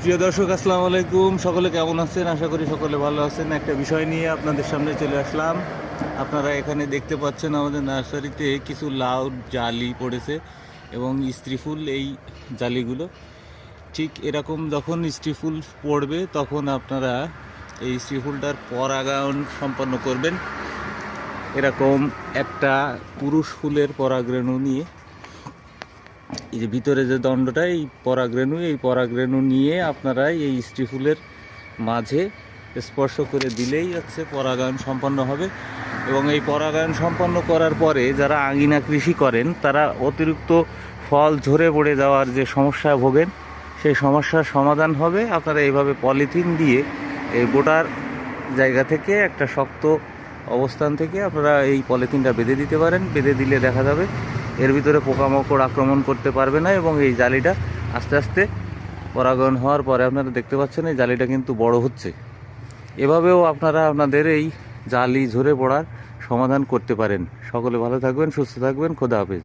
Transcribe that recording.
প্রিয় দর্শক, আসসালামু আলাইকুম। সকলে কেমন আছেন? আশা করি সকলে ভালো আছেন। একটা বিষয় নিয়ে আপনাদের সামনে চলে আসলাম। আপনারা এখানে দেখতে পাচ্ছেন আমাদের নার্সারিতে কিছু লাউ জালি পড়েছে এবং স্ত্রী ফুল। এই জালিগুলো ঠিক এরকম যখন স্ত্রী ফুল পড়বে তখন আপনারা এই স্ত্রী ফুলটার পরাগায়ন সম্পন্ন করবেন। এরকম একটা পুরুষ ফুলের পরাগরেণু নিয়ে, এই যে ভিতরে যে দণ্ডটা, এই পরাগরেণু নিয়ে আপনারা এই স্ত্রী ফুলের মাঝে স্পর্শ করে দিলেই হচ্ছে পরাগায়ন সম্পন্ন হবে। এবং এই পরাগায়ন সম্পন্ন করার পরে যারা আঙিনা কৃষি করেন তারা অতিরিক্ত ফল ঝরে পড়ে যাওয়ার যে সমস্যা ভোগেন, সেই সমস্যার সমাধান হবে। আপনারা এইভাবে পলিথিন দিয়ে এই গোটার জায়গা থেকে একটা শক্ত অবস্থান থেকে আপনারা এই পলিথিনটা বেঁধে দিতে পারেন। বেঁধে দিলে দেখা যাবে এর ভিতরে পোকামাকড় আক্রমণ করতে পারবে না এবং এই জালিটা আস্তে আস্তে পরাগায়ন হওয়ার পরে আপনারা দেখতে পাচ্ছেন এই জালিটা কিন্তু বড় হচ্ছে। এভাবেও আপনারা আপনাদের এই জালি ঝরে পড়ার সমাধান করতে পারেন। সকলে ভালো থাকবেন, সুস্থ থাকবেন। খোদা হাফেজ।